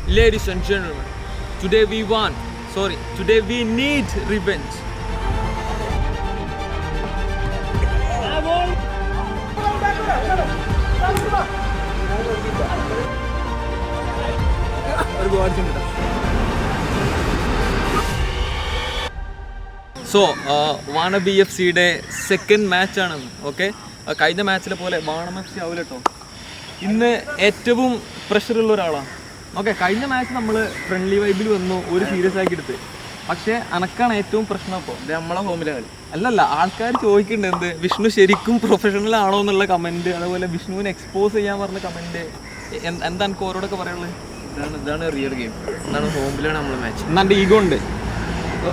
Ladies and gentlemen, today we won. Sorry, today we need revenge. So, wannabe BFCയുടെ second മാച്ചാണെന്ന്. Okay, കഴിഞ്ഞ മാച്ചിലെ പോലെ വാണം FC ആവില്ല കേട്ടോ. ഇന്ന് ഏറ്റവും പ്രഷറുള്ള ഒരാളാണ്. ഓക്കെ, കഴിഞ്ഞ മാച്ച് നമ്മൾ ഫ്രണ്ട്ലി വൈബിൽ വന്നു, ഒരു സീരിയസ് ആക്കി എടുത്ത്. പക്ഷേ അനക്കാണ് ഏറ്റവും പ്രശ്നം. അപ്പോൾ നമ്മളെ ഹോമിലാണ് അല്ലല്ല, ആൾക്കാർ ചോദിക്കുന്നുണ്ട് എന്ത് വിഷ്ണു ശരിക്കും പ്രൊഫഷണൽ ആണോ എന്നുള്ള കമൻറ്റ്, അതുപോലെ വിഷ്ണുവിനെ എക്സ്പോസ് ചെയ്യാൻ പറഞ്ഞ കമൻറ്റ്. എന്താ എനിക്ക് ഓരോടൊക്കെ പറയാനുള്ളത്? ഇതാണ് റിയൽ ഗെയിം, എന്താണ് ഹോമിലാണ് നമ്മൾ മാച്ച്. എന്നാണ്ട് ഈഗോ ഉണ്ട്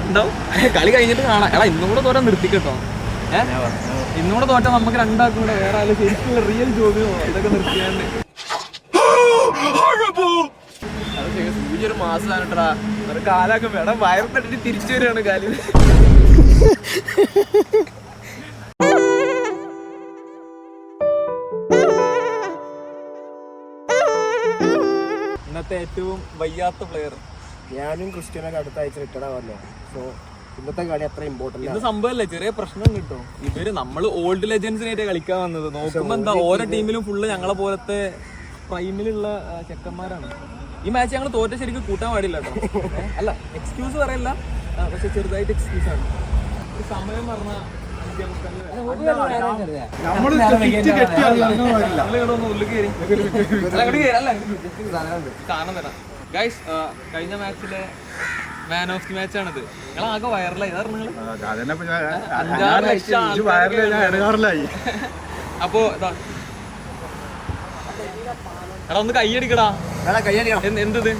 ഉണ്ടാവും. കളി കഴിഞ്ഞിട്ട് കാണാം. എടാ ഇന്നും കൂടെ തോറ്റാൻ നിർത്തിക്കട്ടോ. ഇന്നും കൂടെ തോറ്റാൽ നമുക്ക് രണ്ടാൾക്കും കൂടെ വേറെ ആരും ശരിക്കുള്ള റിയൽ ജോബിയോ ഇതൊക്കെ നിർത്തിയാണ്ട്. സൂര്യ ഒരു മാസമാണ് കേട്ടാ, ഒരു കാലൊക്കെ വേണം. വയറ് തട്ടിട്ട് തിരിച്ചു വരികയാണ് കാലിൽ. ഇന്നത്തെ ഏറ്റവും വയ്യാത്ത പ്ലെയർ ഞാനും ക്രിസ്ത്യനൊക്കെ അടുത്ത ആഴ്ച റിട്ടേൺ ആവാമല്ലോ. സോ ഇന്നത്തെ കളി അത്ര ഇമ്പോർട്ടന്റ്. ഇത് സംഭവമല്ലേ, ചെറിയ പ്രശ്നം കിട്ടും. ഇവര് നമ്മള് ഓൾഡ് ലെജൻസിനായിട്ട് കളിക്കാൻ വന്നത്. നോക്കുമ്പോ എന്താ ഓരോ ടീമിലും ഫുള്ള് ഞങ്ങളെ പോലത്തെ പ്രൈമിലുള്ള ചെക്കന്മാരാണ്. ഈ മാച്ച് ഞങ്ങൾ തോറ്റ ശരിക്കും കൂട്ടാൻ പാടില്ല കേട്ടോ. അല്ല, എക്സ്ക്യൂസ് പറയല്ല, പക്ഷെ ചെറുതായിട്ട് എക്സ്ക്യൂസ് ആണ്. ഒരു സമയം പറഞ്ഞ സാധനം തരാം ഗൈസ്. കഴിഞ്ഞ മാച്ചിലെ മാൻ ഓഫ് ദി മാച്ച് ആണിത്. ഞങ്ങൾ ആകെ വൈറലായി. അപ്പോ എടാ ഒന്ന് കൈയടിക്കടാ. എന്തത്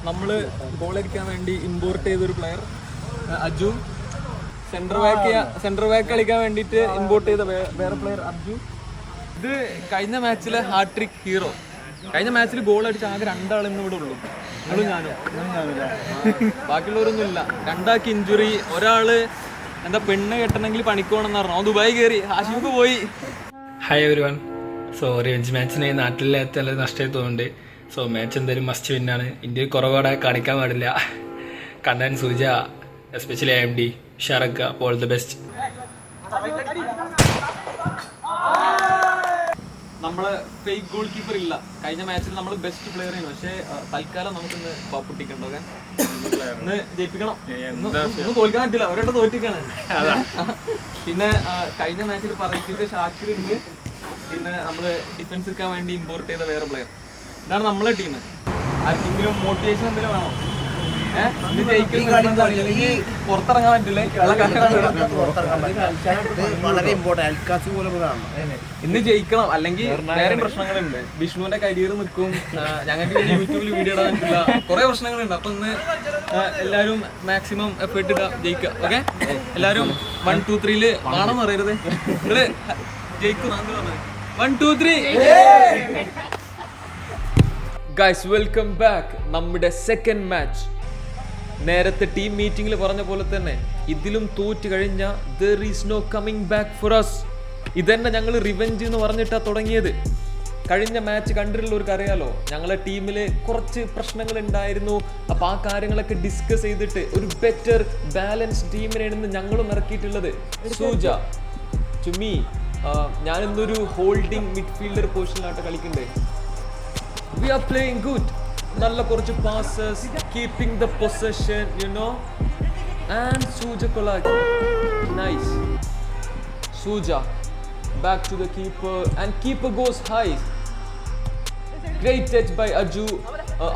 നമ്മള് ഗോൾ അടിക്കാൻ വേണ്ടി ഇമ്പോർട്ട് ചെയ്തൊരു പ്ലെയർ അജു. സെന്റർ ബാക്ക് കളിക്കാൻ വേണ്ടിയിട്ട് ഇമ്പോർട്ട് ചെയ്ത വേറെ പ്ലെയർ അജു. ഇത് കഴിഞ്ഞ മാച്ചിലെ ഹാട്രിക് ഹീറോ. കഴിഞ്ഞ മാച്ചിൽ ഗോൾ അടിച്ച ആകെ രണ്ടാൾ ഇന്ന് ഇവിടെ ഉള്ളൂ, നിങ്ങളും ഞാനും. ബാക്കിയുള്ളവരൊന്നും ഇല്ല. രണ്ടാൾക്ക് ഇഞ്ചുറി. ഒരാള് എന്താ പെണ്ണ് കെട്ടണമെങ്കിൽ പണിക്കോണെന്ന് പറഞ്ഞു, അവൻ ദുബായി കയറി. ഹാഷിമുക്ക് പോയി. Hi everyone. So revenge മാച്ചിന് നാട്ടിലെത്തി നല്ല നഷ്ടമായി തോന്നുന്നുണ്ട്. സോ മാച്ച് എന്തായാലും മസ്റ്റ് വിന്നാണ്. ഇന്ത്യയിൽ കുറവോടെ കാണിക്കാൻ പാടില്ല. കണ്ണൻ, സൂജ, എസ്പെഷ്യലി AMD, ഷറക്ക, ഓൾ ദി ബെസ്റ്റ്. നമ്മള് ഫേക്ക് ഗോൾ കീപ്പർ ഇല്ല. കഴിഞ്ഞ മാച്ചിൽ നമ്മൾ ബെസ്റ്റ് പ്ലെയർ ആണ്. പക്ഷേ തൽക്കാലം നമുക്കിന്ന് പൊട്ടിക്കണ്ടോ, ഇന്ന് ജയിപ്പിക്കണം. ഒന്നും തോൽക്കാൻ പറ്റില്ല, ഒരാട്ട് തോറ്റിക്കാണ്. പിന്നെ കഴിഞ്ഞ മാച്ചിൽ പറയിച്ചിട്ട് ഷാക്കിർ ഉണ്ട്. പിന്നെ നമ്മള് ഡിഫൻസ് എടുക്കാൻ വേണ്ടി ഇമ്പോർട്ട് ചെയ്ത വേറെ പ്ലെയർ. ഇതാണ് നമ്മളെ ടീം. ആർക്കെങ്കിലും മോട്ടിവേഷൻ എന്തെങ്കിലും വേണോ? പുറത്തിറങ്ങാൻ പറ്റില്ലേ? ഇന്ന് ജയിക്കണം, അല്ലെങ്കിൽ വേറെ പ്രശ്നങ്ങളുണ്ട്. വിഷ്ണുവിന്റെ കരിയർ നിൽക്കും, ഞങ്ങൾക്ക് യൂട്യൂബിൽ വീഡിയോ ഇടാൻ പറ്റില്ല, കുറെ പ്രശ്നങ്ങളുണ്ട്. അപ്പൊ ഇന്ന് എല്ലാരും മാക്സിമം എഫേർട്ട് ഇടാ, ജയിക്കുക. ഓക്കെ, എല്ലാരും 1, 2, 3 ആണെന്ന് പറയരുത്. നിങ്ങള് ജയിക്കും. 1, 2, 3. Guys, welcome back. നമ്മുടെ സെക്കൻഡ് മാച്ച്. നേരത്തെ ടീം മീറ്റിംഗിൽ പറഞ്ഞ പോലെ തന്നെ ഇതിലും തോറ്റ് കഴിഞ്ഞാൽ there is no coming back for us. ഇതന്നെ ഞങ്ങൾ റിവെഞ്ച് എന്ന് പറഞ്ഞിട്ടാണ് തുടങ്ങിയത്. കഴിഞ്ഞ മാച്ച് കണ്ടിട്ടുള്ളവർക്ക് അറിയാലോ, ഞങ്ങളെ ടീമിൽ കുറച്ച് പ്രശ്നങ്ങൾ ഉണ്ടായിരുന്നു. അപ്പോൾ ആ കാര്യങ്ങളൊക്കെ ഡിസ്കസ് ചെയ്തിട്ട് ഒരു ബെറ്റർ ബാലൻസ് ടീമിനാണ് ഞങ്ങളും ഇറക്കിയിട്ടുള്ളത്. സൂജ ടു മീ, ഞാൻ ഇന്നൊരു ഹോൾഡിംഗ് മിഡ്ഫീൽഡർ പൊസിഷനിലായിട്ട് കളിക്കണ്ടേ. We are playing good. നല്ല കുറച്ച് passes, keeping the possession, you know. And Suja കൊളാക്കി, nice. Suja back to the keeper and keeper goes high. Great touch by Aju.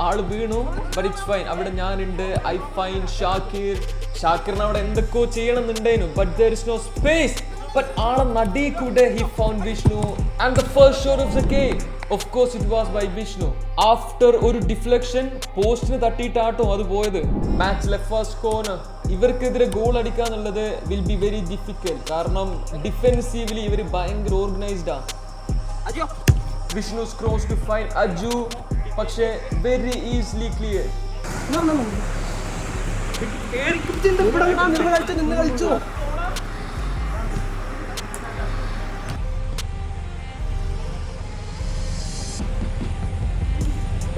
ആള് വീണു, ബട്ട് ഇറ്റ്സ് ഫൈൻ. അവിടെ ഞാനുണ്ട്. ഐ ഫൈൻ ഷാക്കിറിന് അവിടെ എന്തൊക്കെയോ ചെയ്യണമെന്നുണ്ടായിരുന്നു, but there is no space. But ആളെ നടീ കൂടെ he found Vishnu and the first shot of the game. Of course it was by Vishnu. After ഒരു deflection പോസ്റ്റിന് തട്ടിയിട്ടാട്ടോ അത് പോയത്. മാച്ചിലെ ഫസ്റ്റ് കോർണർ. ഇവർക്കെതിരെ ഗോൾ അടിക്കുക എന്നുള്ളത് വിൽ ബി വെരി ഡിഫിക്കൽട്ട്. കാരണം ഡിഫെൻസീവ്ലി ഇവർ ഭയങ്കര ഓർഗനൈസ്ഡ് ആണ്. Vishnu cross to find Aju, പക്ഷേ very easily clear.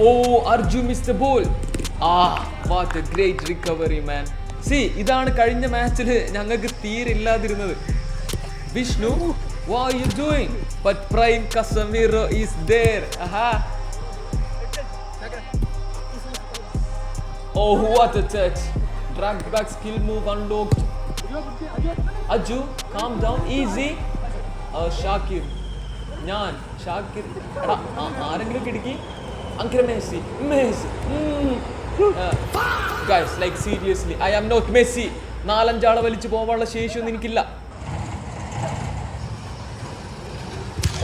Oh, Arju missed the ball. What a great recovery, man. See, ഇതാണ് കഴിഞ്ഞ മാച്ചിൽ ഞങ്ങൾക്ക് തീരെ ഇല്ലാതിരുന്നത്. Vishnu, what are you doing? But Prime Casemiro is there. Oh, what a touch. Drag back skill move unlocked. Aju, calm down, easy. Shakir. Shakir. ആരെങ്കിലും കിടക്കി? Uncle Messi. Guys, like seriously, I am not Messi. 4-5 ആളെ വലിച്ചു പോകാനുള്ള ശേഷിയൊന്നും എനിക്കില്ല.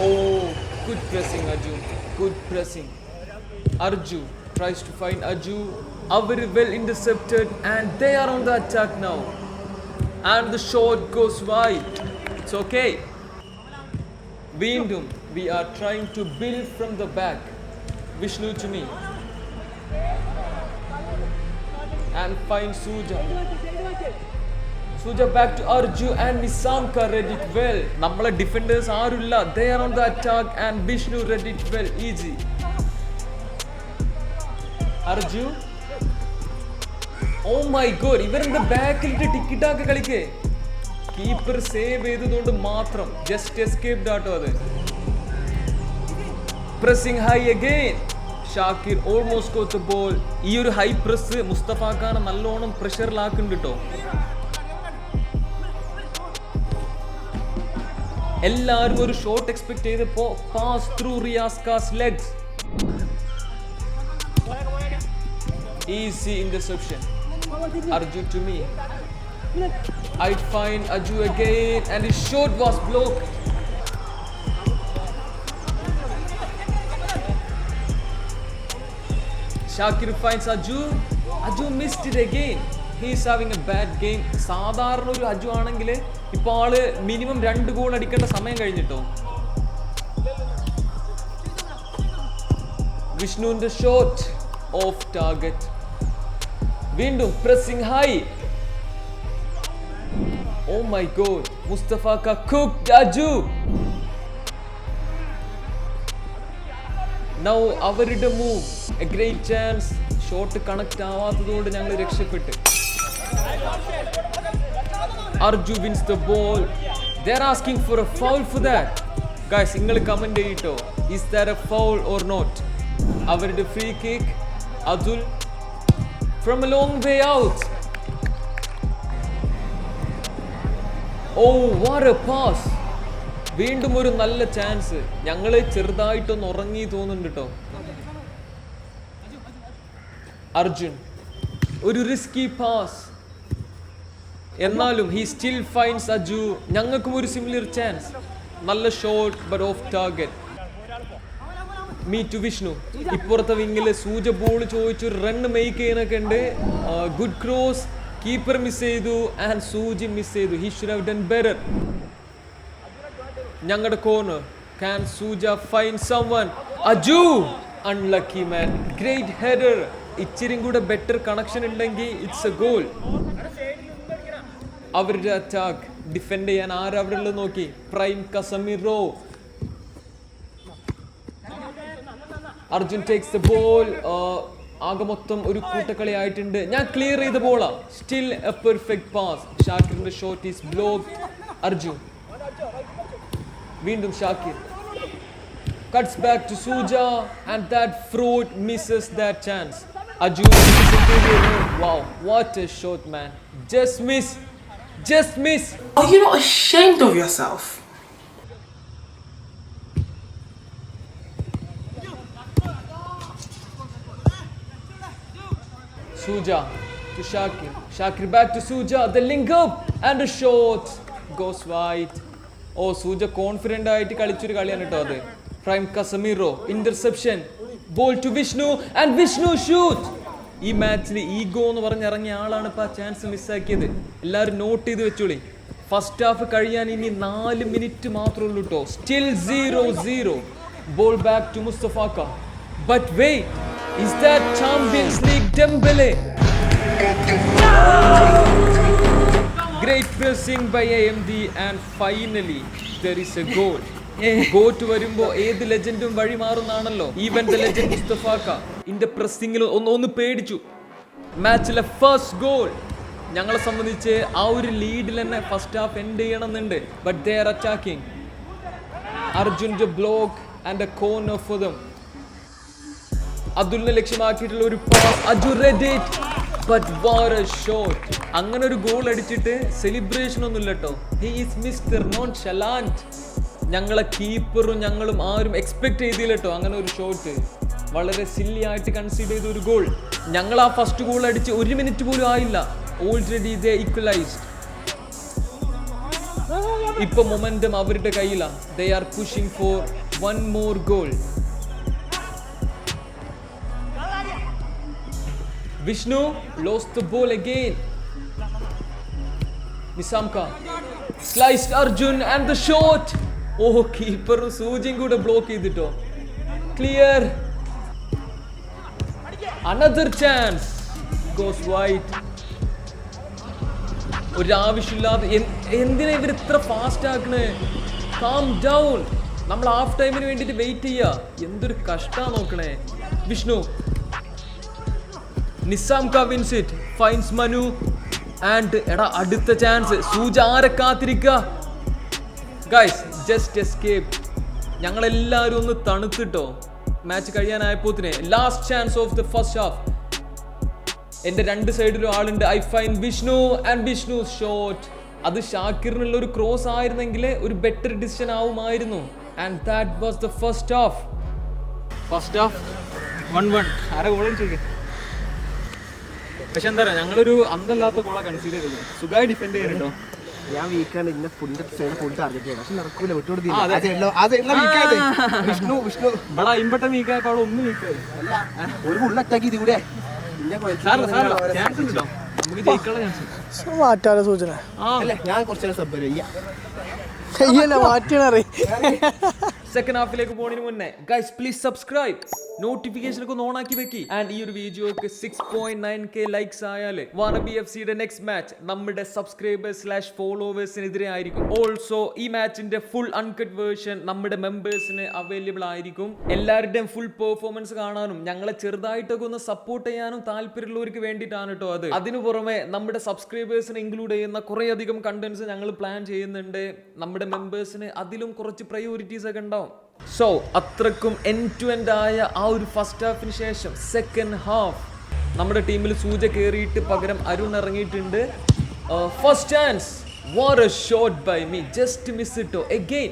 Oh, good pressing, Aju. Good pressing. Arju tries to find Aju. Very well intercepted, and they are on the attack now. And the shot goes wide. It's okay. Veendum, we are trying to build from the back. Vishnu to me. And find Suja. Suja back to Arju, and Nisamka read it well. Nammala defenders aarulla. They are on the attack, and Vishnu read it well. Easy. Arju. Oh my god, ഇവരെന്താ ബാക്കിലിട്ട് ticket ആക്കി കളിക്കേ. Keeper save ചെയ്തതുകൊണ്ട് മാത്രം just escaped ആട്ടോ അത്. Pressing high again. Shakir almost got the ball. ഈ ഒരു high press മുസ്തഫാക്കാനെ നല്ലോണം പ്രഷറിലാക്കുന്നുണ്ട് കേട്ടോ. എല്ലാവരും ഒരു ഷോട്ട് എക്സ്പെക്ട് ചെയ്തപ്പോ pass through Riyaska's legs. Easy interception. Arju to me. I find Aju again, and his shot was blocked. Shakir finds Aju. Aju missed it again. He is having a bad game. സാധാരണ ഒരു അജു ആണെങ്കിൽ ഇപ്പോൾ ആള് minimum 2 goal അടിക്കേണ്ട സമയം കഴിഞ്ഞിട്ടോ. വിഷ്ണുവിന്റെ shot of target. വീണ്ടും pressing high. Oh my god, Mustafa ka cooked Aju. Now അവരുടെ move, a great chance. Shot connect ആവാത്തതുകൊണ്ട് ഞങ്ങൾ രക്ഷപ്പെട്ടു. Arju wins the ball. They are asking for a foul for that. Guys, നിങ്ങൾ comment ചെയ്യട്ടോ, is that a foul or not? അവരുടെ free kick. Adul from a long way out. Oh, what a pass. വീണ്ടും ഒരു നല്ല chance. ഞങ്ങള് ചെറുതായിട്ടൊന്ന് ഉറങ്ങി തോന്നുന്നുണ്ട് കേട്ടോ. അർജുൻ ഒരു റിസ്കി പാസ്, എന്നാലും he still finds Aju. ഞങ്ങൾക്കും ഒരു സിമിലർ ചാൻസ്. നല്ല shot but off target. Me to Vishnu. ഇപ്പുറത്തെ വിങ്ങില് സൂജ ബോൾ ചോദിച്ചൊരു റൺ മേക്ക് ചെയ്യാനൊക്കെ ഉണ്ട്. Good cross. കീപ്പർ മിസ് ചെയ്തു ആൻഡ് സൂജി മിസ് ചെയ്തു. He should have done better. ഞങ്ങളുടെ corner. Can Suja find someone? Aju! Unlucky man. Great header. ഇച്ചിരിയും കൂടെ ബെറ്റർ കണക്ഷൻ ഉണ്ടെങ്കിൽ ഇറ്റ്സ് എ ഗോൾ. അവരുടെ അറ്റാക്ക് ഡിഫെൻഡ് ചെയ്യാൻ ആരവിടെ ഉള്ളത് നോക്കി. Prime Casemiro. Arjun takes the ball. ആകെ മൊത്തം ഒരു കൂട്ടക്കളി ആയിട്ടുണ്ട്. ഞാൻ ക്ലിയർ ചെയ്ത ബോളാ. Still a perfect pass. ഷാക്കിറിന്റെ ഷോട്ട് ഈസ് ബ്ലോക്ക്ഡ്. അർജുൻ വീണ്ടും Shakir. Cuts back to Suja, and that fruit misses that chance. Aju, wow, what a shot, man. Just miss. Are you not ashamed of yourself? Suja to Shakir. Shakir back to Suja. The link up and the shot goes wide. Oh, Suja confident ആയിട്ട് കളിച്ചൊരു കളിയാണ് കേട്ടോ അത്. Prime Casemiro interception. Ball to Vishnu, and Vishnu shoot. ഈ മാച്ചിൽ ego എന്ന് പറഞ്ഞിറങ്ങിയ ആളാണ് ഇപ്പോൾ ആ ചാൻസ് മിസ്സാക്കിയത്. എല്ലാവരും നോട്ട് ചെയ്ത് വെച്ചോളി. ഫസ്റ്റ് ഹാഫ് കഴിയാൻ ഇനി 4 മിനിറ്റ് മാത്രമേ ഉള്ളൂ കേട്ടോ. Still 0-0. Ball back to Mustafa. But wait, is that Champions League Dembele? Great pressing by AMD, and finally there is a goal. Got വരുമ്പോ ഏത് ലെജൻഡും വഴി മാറുന്നാണല്ലോ. ഈവൻ ദ ലെജൻഡ് മുസ്തഫാക്ക ഇന്റെ പ്രസ്സിംഗിൽ ഒന്ന് പേടിച്ചു. മാച്ചിലെ ഫസ്റ്റ് ഗോൾ ഞങ്ങളെ സംബന്ധിച്ച് ആ ഒരു ലീഡിൽ തന്നെ ഫസ്റ്റ് ഹാഫ് എൻഡ് ചെയ്യണമെന്നുണ്ട്. But they are attacking. അർജുൻ്റെ block and a corner for them. അതുലിനെ ലക്ഷ്യമാക്കിയിട്ടുള്ള ഒരു pass. Aju read it. But what a shot. അങ്ങനെ ഒരു ഗോൾ അടിച്ചിട്ട് സെലിബ്രേഷൻ ഒന്നും ഇല്ല കേട്ടോ. He is mister nonchalant. ഞങ്ങളെ കീപ്പറും ഞങ്ങളും ആരും എക്സ്പെക്ട് ചെയ്തില്ല കേട്ടോ അങ്ങനെ ഒരു ഷോട്ട്. വളരെ സില്ലി ആയിട്ട് കൺസിഡർ ചെയ്ത ഒരു ഗോൾ. ഞങ്ങൾ ആ ഫസ്റ്റ് ഗോൾ അടിച്ച് 1 മിനിറ്റ് പോലും ആയില്ല. Already they equalised. ഇപ്പൊ മൊമെന്റം അവരുടെ കയ്യിലാണ്. They are pushing for 1 more goal. Vishnu lost the ball again. Nisamka sliced Arjun and the shot. Oh, keeper സൂചിയും കൂടെ ബ്ലോക്ക് ചെയ്തിട്ടോ. Clear. Another chance goes wide. ഒരു ആവശ്യമില്ലാതെ എന്തിനാ ഇവർ ഇത്ര ഫാസ്റ്റ് ആക്കണേ? Calm down. നമ്മൾ ഹാഫ് ടൈമിന് വേണ്ടിയിട്ട് വെയിറ്റ് ചെയ്യാ. എന്തൊരു കഷ്ടാ നോക്കണേ. Vishnu നിസാംക wins it, finds Manu and എടാ അടുത്ത ചാൻസ്. സൂജ ആരെ കാത്തിരിക്കുക? Guys just escape. ഞങ്ങളെല്ലാവരും ഒന്ന് തണുത്തിട്ടോ മാച്ച് കഴിയാനായപ്പോത്തിന്. Last chance of the first half. എൻ്റെ 2 സൈഡിലും ആളുണ്ട്. I find Vishnu and Vishnu shot. അത് ഷാക്കിറിനുള്ള ഒരു ക്രോസ് ആയിരുന്നെങ്കിൽ ഒരു ബെറ്റർ ഡിസിഷൻ ആവുമായിരുന്നു. And that was the first half. 1-1. ആരെ ഗോൾ അടിച്ചേ? പക്ഷെ എന്താ പറയാ, ഞങ്ങളൊരു അന്തല്ലാത്ത ഗോളാ കൺസിഡർ ചെയ്തത്. സുഖമായി ഡിഫെൻഡ് ചെയ്തിട്ടോ. ഞാൻ വീക്കാണ്. ഇന്നെ ഫുൾ ടാർഗറ്റ് ചെയ്യണം. പക്ഷെ നടക്കൂല. വിട്ടുകൊടുത്തില്ല. ഇവിടെ ഇമ്പട്ടം വീക്കായപ്പോൾ ഒന്നും വീക്കായി. ഒരു ഫുൾ അറ്റാക്ക് ചെയ്ത് കൂടെ നമുക്ക് ജയിക്കാനുള്ള ചാൻസ് മാറ്റാനുള്ള സൂചന. ഞാൻ കുറച്ചു സബ് സെക്കൻഡ് ഹാഫിലേക്ക് പോകുന്നതിന് മുന്നേ ഗൈസ് പ്ലീസ് സബ്സ്ക്രൈബ്, നോട്ടിഫിക്കേഷൻ ഒക്കെ ഓൺ ആക്കി വെക്കി. ആൻഡ് ഈ ഒരു വീഡിയോക്ക് 6.9K ലൈക്സ് ആയാൽ വാനബി FCയുടെ നെക്സ്റ്റ് മാച്ച് നമ്മുടെ സബ്സ്ക്രൈബേഴ്സ്/ഫോളോവേഴ്സിനെതിരെ ആയിരിക്കും. ഓൾസോ ഈ മാച്ചിന്റെ ഫുൾ അൺകട്ട് വേർഷൻ നമ്മുടെ മെമ്പേഴ്സിന് അവൈലബിൾ ആയിരിക്കും. എല്ലാവരുടെയും ഫുൾ പെർഫോമൻസ് കാണാനും ഞങ്ങളെ ചെറുതായിട്ടൊക്കെ ഒന്ന് സപ്പോർട്ട് ചെയ്യാനും താല്പര്യമുള്ളവർക്ക് വേണ്ടിയിട്ടാണ് കേട്ടോ അത്. അതിനു പുറമെ നമ്മുടെ സബ്സ്ക്രൈബേഴ്സിനെ ഇൻക്ലൂഡ് ചെയ്യുന്ന കുറേ അധികം കണ്ടന്റ്സ് ഞങ്ങൾ പ്ലാൻ ചെയ്യുന്നുണ്ട്. നമ്മുടെ മെമ്പേഴ്സിന് അതിലും കുറച്ച് പ്രയോറിറ്റീസ് ഒക്കെ ഉണ്ടാവും. സോ അത്രക്കും എൻഡ് ടു എൻഡ് ആയ ആ ഒരു ഫസ്റ്റ് ഹാഫിന് ശേഷം സെക്കൻഡ് ഹാഫ് നമ്മുടെ ടീമിൽ സൂച കയറിയിട്ട് പകരം അരുൺ ഇറങ്ങിയിട്ടുണ്ട്. First chance, what a shot by me, just miss ഇട്ടോ. Again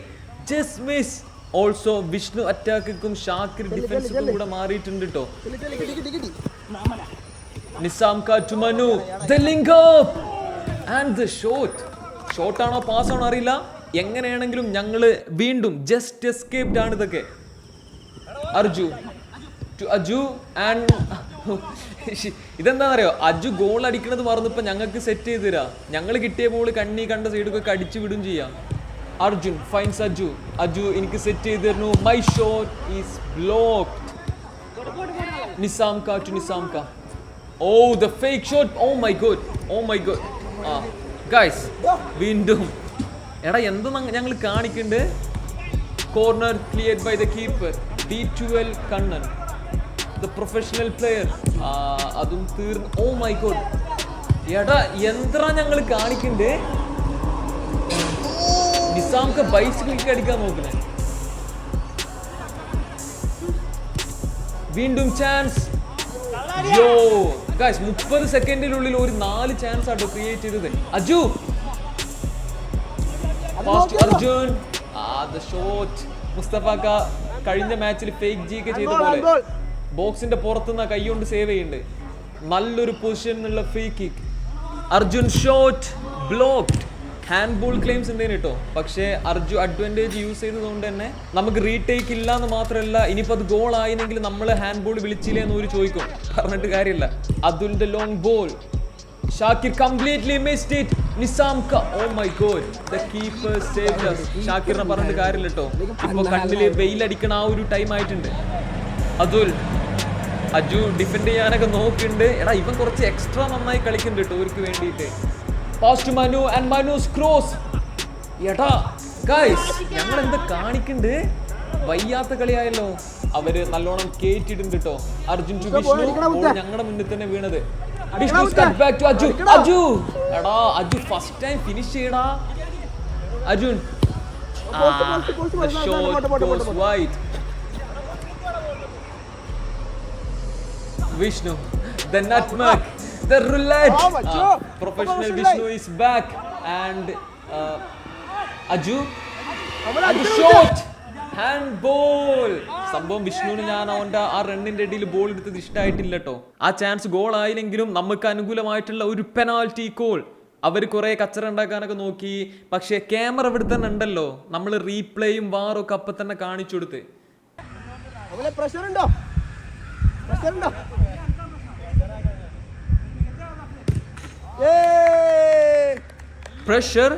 just miss. Also Vishnu അറ്റാക്കും ഷാക്കിർ ഡിഫൻസും കൂടെ മാറിയിട്ടുണ്ട് കേട്ടോ. Nizamka to Manu, the link up and the shot. ഷോട്ടാണോ പാസ്സാണോ അറിയില്ല. എങ്ങനെയാണെങ്കിലും ഞങ്ങള് വീണ്ടും ജസ്റ്റ് എസ്കേപ്ഡ് ആണ് ഇതൊക്കെ. അർജു ടു അജു ആൻഡ് ഇതെന്താണെന്നറിയോ, അജു ഗോൾ അടിക്കണത് മറന്നിപ്പോ ഞങ്ങൾക്ക് സെറ്റ് ചെയ്ത് തരാ. ഞങ്ങൾ കിട്ടിയ ബോൾ കണ്ണി കണ്ട സൈഡൊക്കെ അടിച്ചു വിടും ചെയ്യാം. അർജുൻ ഫൈൻസ് അജു. അജു എനിക്ക് സെറ്റ് ചെയ്ത് തരുന്നു. My shot is blocked. Nizamka to Nizamka. Oh the fake shot. Oh my god, oh my god. Guys വീണ്ടും എടാ എന്ത് ഞങ്ങൾ കാണിക്കുന്നുണ്ട്. Corner cleared by the keeper D12 Kannan, the professional player. അതും തീർന്നു. Oh my god. എടാ എന്താ ഞങ്ങൾ കാണിക്കുന്നുണ്ട്. നിസാംക്ക് ബൈസിക്കിൾ അടിക്കാൻ നോക്കണേ. വീണ്ടും ചാൻസ്. യോ ഗൈസ് 30 സെക്കൻഡിനുള്ളിൽ ഒരു 4 ചാൻസ് ആട്ടോ ക്രിയേറ്റ് ചെയ്തത്. Aju Arjun the shot. മുസ്തഫാക്ക കഴിഞ്ഞ മാച്ചിൽ ഫേക്ക് ജി ഒക്കെ ചെയ്ത പോലെ ബോക്സിന്റെ പുറത്തുനിന്ന് കൈ കൊണ്ട് സേവ് ചെയ്യുന്നുണ്ട്. നല്ലൊരു പൊസിഷൻ എന്നുള്ള free kick. Arjun shot blocked. Handball claims ഉണ്ടേന് കേട്ടോ. പക്ഷേ അർജു അഡ്വാൻറ്റേജ് യൂസ് ചെയ്തതുകൊണ്ട് തന്നെ നമുക്ക് റീടേക്ക് ഇല്ല എന്ന് മാത്രമല്ല, ഇനിയിപ്പോൾ അത് ഗോൾ ആയില്ലെങ്കിൽ നമ്മൾ ഹാൻഡ് ബോൾ വിളിച്ചില്ലേ എന്ന് ഒരു ചോദിക്കും. പറഞ്ഞിട്ട് കാര്യമില്ല. അതുലിന്റെ long ball. Shakir completely missed it. Nisamka, oh my god, the keeper saved us. ഷാക്കിറിനെ പറഞ്ഞിട്ട് കാര്യമില്ല കേട്ടോ. ഇപ്പോൾ കണ്ണില് വെയിലടിക്കണ ആ ഒരു ടൈം ആയിട്ടുണ്ട്. അതുൽ അജു ഡിഫെൻഡ് ചെയ്യാനൊക്കെ നോക്കുന്നുണ്ട്. എടാ ഇവൻ കുറച്ച് എക്സ്ട്രാ നന്നായി കളിക്കുന്നുണ്ട് കേട്ടോ ഇവർക്ക് വേണ്ടിയിട്ട്. Pass to Manu and Manu's cross. എടാ ഗൈസ് ഞങ്ങൾ എന്താ കാണിക്കണ്ട്? വയ്യാത്ത കളിയായല്ലോ. അവര് നല്ലോണം കേറ്റിട്ടുണ്ട് കേട്ടോ. അർജുൻ ടു വിഷ്ണു, ഞങ്ങളുടെ മുന്നിൽ തന്നെ വീണത്. Vishnu cut back to Aju. Aju എടാ, അജു ഫസ്റ്റ് ടൈം ഫിനിഷ് ചെയ്യടാ. Arjun wait. Vishnu, the nutmeg, the roulette. Professional Vishnu is back and Aju shot, handball. സംഭവം വിഷ്ണുവിന് ഞാൻ അവൻ്റെ ആ റണ്ണിന്റെ ഇടയിൽ ബോൾ എടുത്തത് ഇഷ്ടമായിട്ടില്ല കേട്ടോ. ആ ചാൻസ് ഗോൾ ആയില്ലെങ്കിലും നമുക്ക് അനുകൂലമായിട്ടുള്ള ഒരു പെനാൽറ്റി കോൾ. അവർ കുറെ കച്ചറ ഉണ്ടാക്കാനൊക്കെ നോക്കി, പക്ഷേ ക്യാമറ ഇവിടെ തന്നെ ഉണ്ടല്ലോ. നമ്മൾ റീപ്ലേയും വാറും ഒക്കെ അപ്പം തന്നെ കാണിച്ചു കൊടുത്ത്. പ്രഷർ?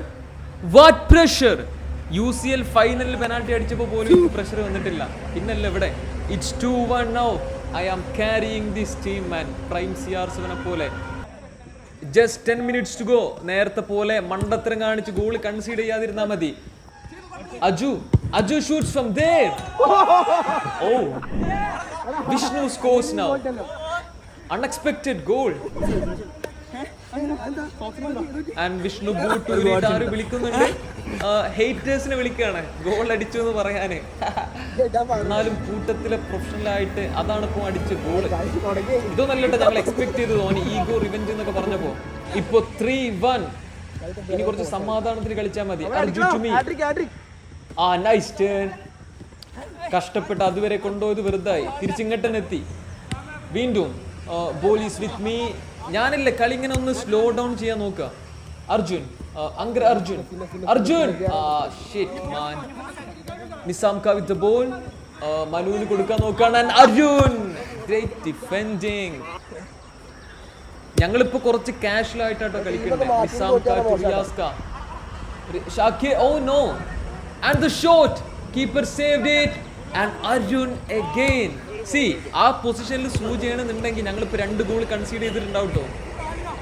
What pressure? UCL ഫൈനലിൽ പെനാൽറ്റി അടിച്ചപ്പോൾ പോലും പ്രഷർ വന്നിട്ടില്ല. പിന്നല്ല ഇവിടെ. It's 2-1 now. I am carrying this team man. Prime CR7 പോലെ. Just 10 minutes to go. നേരത്തെ പോലെ മണ്ടത്തരം കാണിച്ച് ഗോൾ കൺസീഡ് ചെയ്യാതിരുന്നാൽ മതി. Aju shoots from there. Oh, Vishnu scores now. Unexpected goal. And Vishnu boot to ആര് വിളിക്കുന്നുണ്ട്? ഹേറ്റേഴ്സിനെ വിളിക്കുകയാണ് ഗോൾ അടിച്ചു എന്ന് പറയാന്. എന്നാലും കൂട്ടത്തിലെ പ്രൊഫഷണൽ ആയിട്ട് അതാണ് ഇപ്പൊ അടിച്ച ഗോള്. ഇതൊന്നല്ലോ ഞങ്ങൾ എക്സ്പെക്ട് ചെയ്ത് തോന്നി. ഈഗോ റിവെഞ്ച് എന്നൊക്കെ പറഞ്ഞപ്പോ. ഇപ്പൊ 3-1. ഇനി കുറച്ച് സമാധാനത്തിൽ കളിച്ചാൽ മതി. Nice turn. കഷ്ടപ്പെട്ട് അതുവരെ കൊണ്ടുപോയത് വെറുതായി. തിരിച്ചിങ്ങോട്ടെത്തി. വീണ്ടും ബോൾ ഈസ് വിത്ത് മീ. ഞാനില്ല കളി ഇങ്ങനെ ഒന്ന് സ്ലോ ഡൗൺ ചെയ്യാൻ നോക്കുക. Arjun shit man. Nizamka with the ball. മനുവിന് കൊടുക്കാൻ നോക്കാണ്. Arjun great defending. ഞങ്ങളിപ്പോ കുറച്ച് കാഷ്വൽ ആയിട്ടാട്ടോ കളിക്കുന്നത്. Nizamka to Riyaska. Shakir, oh no, and the shot. Keeper saved it and Arjun again. സി ആ പൊസിഷനിൽ സ്ലൂ ചെയ്യണമെന്നുണ്ടെങ്കിൽ ഞങ്ങളിപ്പോൾ 2 ഗോൾ കൺസീഡ് ചെയ്തിട്ടുണ്ടാവും കേട്ടോ.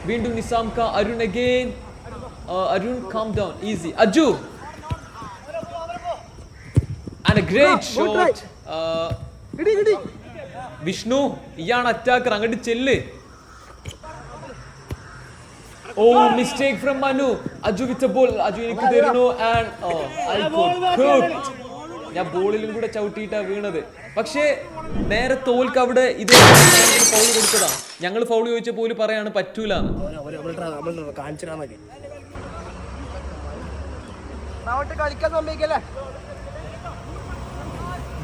വീണ്ടും Nizamka. Arun again. Arun calm down, easy. Aju and a great shot. Vishnu ഇയാണ് അറ്റാക്കർ. അങ്ങോട്ട് ചെല്ല്. ഓ mistake from Manu. Aju with ball. Aju എനിക്ക് തരുന്നു ആൻഡ് I got cooked. ഞാൻ ബോളിലും കൂടെ ചവിട്ടിയിട്ടാ വീണത്. പക്ഷേ നേരെ തോൽക്ക് അവിടെ ഇത് ഫൗൾ കൊടുത്തതാ. ഞങ്ങൾ ഫൗൾ ചോദിച്ച പോലും പറയാണ് പറ്റൂലെന്ന്.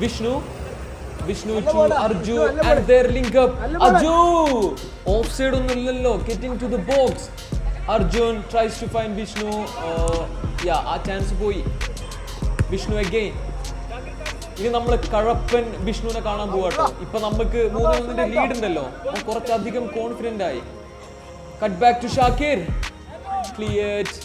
Vishnu to Arju and their link up. Aju offside ഒന്നും ഇല്ലല്ലോ. Getting to the box. Arjun tries to find Vishnu. ആ ചാൻസ് പോയി. വിഷ്ണു again. ഇനി നമ്മൾ കഴപ്പൻ വിഷ്ണുവിനെ കാണാൻ പോവാട്ടോ. ഇപ്പൊ നമുക്ക് 3-1 ലീഡ് ഉണ്ടല്ലോ. കുറച്ചധികം കോൺഫിഡന്റ് ആയി. Cut back to Shakir. Cleared.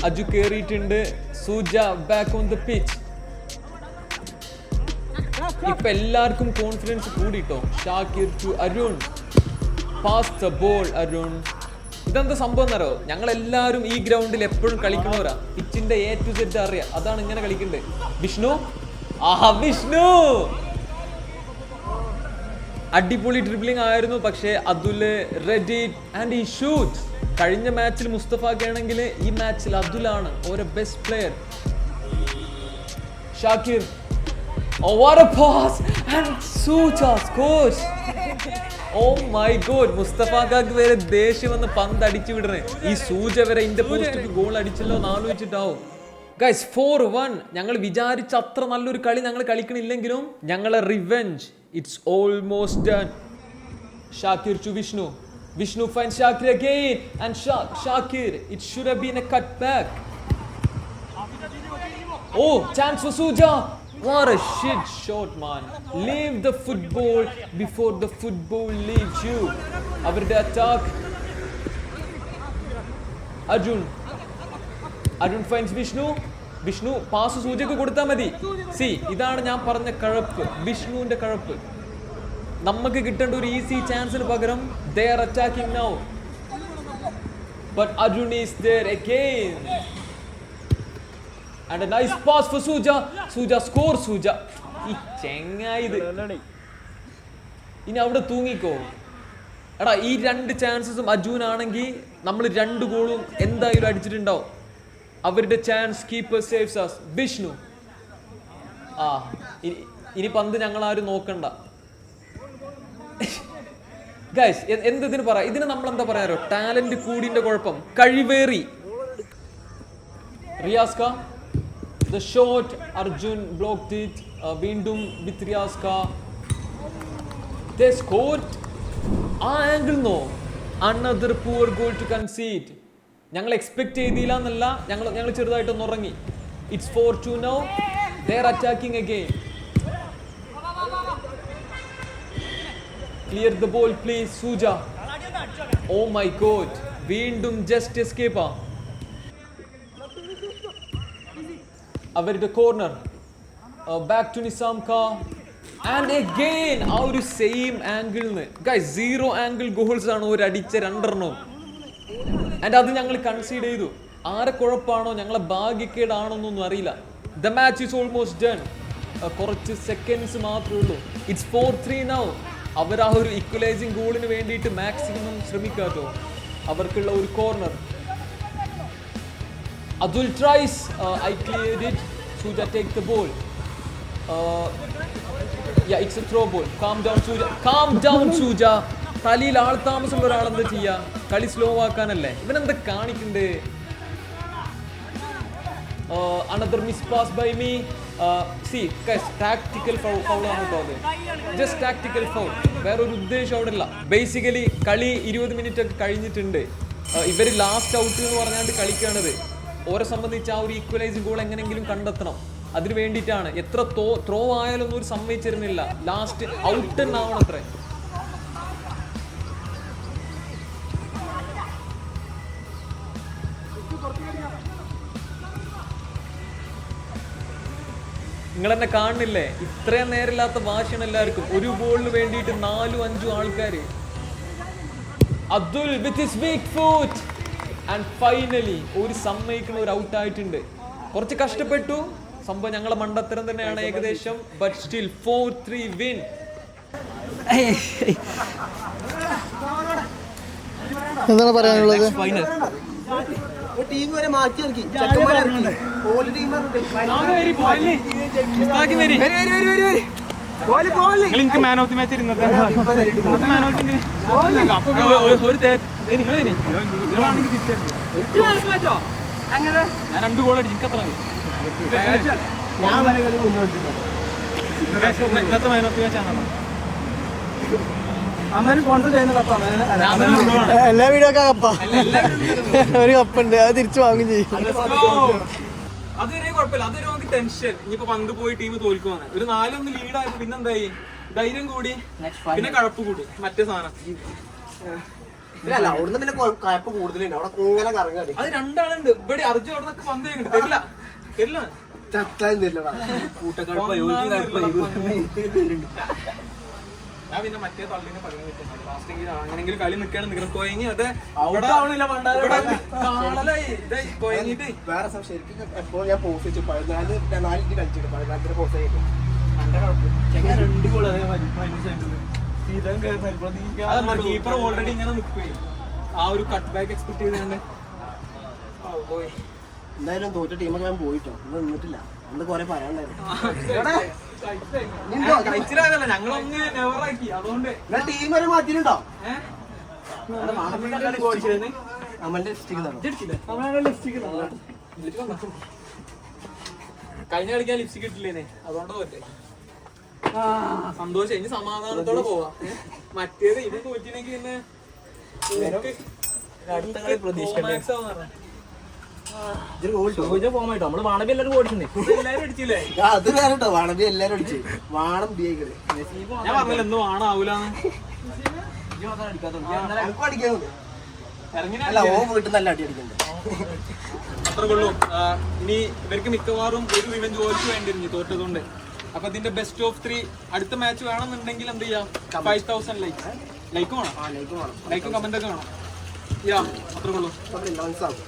Aju കേറിയിട്ടുണ്ട്. Suja back on the pitch. ഇപ്പൊ എല്ലാവർക്കും കോൺഫിഡൻസ് കൂടിട്ടോ. Shakir to Arun. Pass the ball Arun. ഇതെന്താ സംഭവം എന്നറിയോ? ഞങ്ങൾ എല്ലാവരും ഈ ഗ്രൗണ്ടിൽ എപ്പോഴും കളിക്കണവരാ. പിച്ചിന്റെ A to Z അറിയാം. അതാണ് ഇങ്ങനെ കളിക്കണ്ടേ. വിഷ്ണു അടിപൊളി ഡ്രിബ്ലിംഗ് ആയിരുന്നു. പക്ഷേ അതുല് റെഡി ആൻഡ് ഈ ഷൂട്ട്. കഴിഞ്ഞ മാച്ചിൽ മുസ്തഫാക്കാണെങ്കിൽ ഈ മാച്ചിൽ അതുലാണ് ഓരോ best player. Shakir. Oh, what a pass! And Suja scores! Oh my god! മുസ്തഫാക്ക് വരെ ദേഷ്യം വന്ന് പന്ത് അടിച്ചു വിടണേ. ഈ സൂജ വരെ ഇന്റെ പോസ്റ്റിക്ക് ഗോൾ അടിച്ചല്ലോ എന്ന് ആലോചിച്ചിട്ടാവും. ഗൈസ് 4-1. ഞങ്ങൾ വിചാരിച്ച അത്ര നല്ലൊരു കളി ഞങ്ങൾ കളിക്കണില്ലെങ്കിലും ഞങ്ങളെ revenge it's almost done. Shakir to Vishnu. Vishnu finds Shakir again and Shakir. It should have been a cut back. Oh, chance for Suja. What a shit shot, man. Leave the football before the football leaves you. Avരുടെ attack. Arjun finds Vishnu. Vishnu pass സൂജയ്ക്ക് കൊടുത്താൽ മതി. C ഇതാണ് ഞാൻ പറഞ്ഞ കഴപ്പ്. വിഷ്ണുവിന്റെ കഴപ്പ്. നമുക്ക് കിട്ടേണ്ട ഒരു ഈസി ചാൻസിന് പകരം they are attacking now. But Arjun is there again. And a nice pass for Suja. Suja scores. Suja. ഈ ചെങ്ങായി ഇത് ഇനി അവിടെ തൂങ്ങിക്കോ. എടാ ഈ 2 ചാൻസസും അജുനാണെങ്കിൽ നമ്മൾ 2 ഗോളും എന്തായാലും അടിച്ചിട്ടുണ്ടാവും. അവരുടെ chance keeper saves us. Vishnu ഇനി പന്ത് ഞങ്ങൾ ആരും നോക്കണ്ട. ഗൈസ് എന്തിന് പറ, ഇതിന് നമ്മൾ എന്താ പറയാറോ, ടാലന്റ് കൂടിന്റെ കുഴപ്പം, കഴിവേറി. റിയാസ്ക the shot, Arjun blocked it. വീണ്ടും with Riyaska they scored. ആ angle no, another poor goal to concede. ഞങ്ങൾ എക്സ്പെക്ട് ചെയ്തില്ല എന്നല്ല, ഞങ്ങൾ ചെറുതായിട്ടൊന്ന് ഉറങ്ങി. It's 4-2 now. They are attacking again. Clear the ball please Suja. Oh my god, വീണ്ടും just escape. അവരുടെ corner, back to Nizamka and again ആ ഒരു സെയിം ആംഗിളിന്. ഗൈസ് 0 ആംഗിൾ ഗോൾസ് ആണ് ഒരു അടിച്ച 2 ആൻഡ് അത് ഞങ്ങൾ കൺസീഡ് ചെയ്തു. ആരെ കുഴപ്പമാണോ ഞങ്ങളെ ഭാഗ്യക്കേടാണോ എന്നൊന്നും അറിയില്ല. The match is almost done. കുറച്ച് സെക്കൻഡ്സ് മാത്രമേ ഉള്ളൂ. It's 4-3 now. അവർ ആ ഒരു ഇക്വലൈസിങ് ഗോളിന് വേണ്ടിയിട്ട് മാക്സിമം ശ്രമിക്കാട്ടോ. അവർക്കുള്ള ഒരു corner, Adul tries. I cleared it. Suja take the ball. Yeah, it's a throw ball. Calm down Suja. Calm down Suja. തലയിൽ ആൾ താമസമുള്ള ഒരാളെന്താ ചെയ്യാ? കളി സ്ലോ ആക്കാനല്ലേ? ഇവനെന്താ കാണിക്കണ്ടേ? Another miss pass by me. See, guys, tactical foul ആണ് കേട്ടോ അത്. Just tactical foul. വേറൊരു ഉദ്ദേശം അവിടെ ഇല്ല. ബേസിക്കലി കളി 20 മിനിറ്റ് ഒക്കെ കഴിഞ്ഞിട്ടുണ്ട്. ഇവർ ലാസ്റ്റ് ഔട്ട് എന്ന് പറഞ്ഞാണ്ട് കളിക്കുകയാണത്. ഓരെ സംബന്ധിച്ച് ആ ഒരു ഈക്വലൈസിംഗ് ഗോൾ എങ്ങനെയെങ്കിലും കണ്ടെത്തണം. അതിന് വേണ്ടിയിട്ടാണ്. എത്ര ത്രോ ആയാലൊന്നും ഒരു സമ്മതിച്ചിരുന്നില്ല. ലാസ്റ്റ് ഔട്ട് തന്നെ ആവണം അത്രേ. നിങ്ങളെന്നെ കാണുന്നില്ലേ? ഇത്രയും നേരമില്ലാത്ത വാശിയാണ് എല്ലാവർക്കും. ഒരു ബോളിന് വേണ്ടിയിട്ട് 4-5 ആൾക്കാർ. Abdul with his weak foot and finally ഒരു സമ്മതിക്കുന്ന ഒരു ഔട്ട് ആയിട്ടുണ്ട്. കുറച്ച് കഷ്ടപ്പെട്ടു സംഭവം, ഞങ്ങളെ മണ്ടത്തരം തന്നെയാണ് ഏകദേശം. But still 4-3 win. എന്താണ് പറയാനുള്ളത്? ടീം വരെ മാറ്റി ഇറക്കി. എനിക്ക് മാൻ ഓഫ് ദി മാച്ച് ഇന്നത്തെ മാൻ ഓഫ് ദി ഞാൻ 2 ഗോൾ അടിച്ചു. എനിക്ക് ഇന്നത്തെ മാൻ ഓഫ് ദി മാച്ച് ആണ്. എല്ലാ വീഡിയോ ഒക്കെ കപ്പാ. ഒരു കപ്പുണ്ട്, അത് തിരിച്ചു വാങ്ങും ചെയ്യും. അതുവരെ കുഴപ്പമില്ല. അതൊരു നമുക്ക് ടെൻഷൻ. ഇനിയിപ്പോ പന്ത് പോയി ടീം തോൽക്കുവാണ്. ഒരു 4-1 ലീഡായപ്പോ പിന്നെന്തായി, ധൈര്യം കൂടി, പിന്നെ കഴപ്പ് കൂടി. മറ്റേ സാധനം അവിടുന്ന് പിന്നെ കയപ്പ് കൂടുതലുണ്ട്. അവിടെ ഇങ്ങനെ കറങ്ങാടി. അത് 2 ആളുണ്ട്. ഇവിടെ അർജുൻ അവിടെ നിന്നൊക്കെ പന്ത് തരില്ല തരില്ല. ചത്തായും തരില്ല. ഞാൻ പിന്നെ മറ്റേ തള്ളിനെ പറയുന്നത് ലാസ്റ്റ് അങ്ങനെങ്കിലും കളി നിൽക്കണം. നിൽക്കണം കൊയങ്ങി അതെ കൊയങ്ങിട്ട് വേറെ ശരിക്കും എപ്പോഴും ഞാൻ പോസ്റ്റ് വെച്ചു. 14 കളിച്ചിട്ട് 14 പോസ്റ്റ് ചെയ്തു. 2 ഗോൾ കീപ്പർ ഓൾറെഡി ഇങ്ങനെ നിൽക്കുകയും ആ ഒരു കട്ട് ബാക്ക് എക്സ്പെക്ട് ചെയ്തുകൊണ്ട് എന്തായാലും തോറ്റ ടീമൊക്കെ ഞാൻ പോയിട്ടോ. ഇന്ന് നിന്നിട്ടില്ല. അന്ന് കുറെ പറയാനുണ്ടായിരുന്നു. ഞങ്ങളൊന്ന് നെവറാക്കി. അതുകൊണ്ട് ടീം വരെ മാറ്റിയിട്ടുണ്ടോ? കഴിഞ്ഞ കളിക്കാൻ ലിപ്സ്റ്റിക് കിട്ടില്ലേനെ, അതുകൊണ്ട് തോറ്റേ. സന്തോഷം. ഇനി സമാധാനത്തോടെ പോവാം. മറ്റേത് ഇത് തോറ്റിനെങ്കിൽ പിന്നെ നമ്മള് വാണബി എല്ലാരും ഓടിച്ചിട്ടുണ്ട്. എല്ലാരും അടിച്ചില്ലേ? അത് കേട്ടോ, വാണബി എല്ലാരും അടിച്ചു. വാണം ബിഐകള് ഞാൻ പറഞ്ഞില്ല എന്ത് വാണാവൂലെന്ന്. അല്ല, ഓ വീട്ടിൽ നല്ല അടി അടിക്കുന്നുണ്ട്. അത്ര കൊള്ളൂ. ഇനി ഇവർക്ക് മിക്കവാറും ഒരു റിവെഞ്ച് ഗോൾക്ക് വേണ്ടിയിരുന്നു തോറ്റതുകൊണ്ട്. അപ്പൊ ഇതിന്റെ ബെസ്റ്റ് ഓഫ് 3 അടുത്ത മാച്ച് വേണമെന്നുണ്ടെങ്കിൽ എന്ത് ചെയ്യാം 5000 ലൈക്കും വേണം, ലൈക്കും കമന്റ് ഒക്കെ വേണം. യാ അത്രേ ഉള്ളൂ. ലോൺസ് ആവും.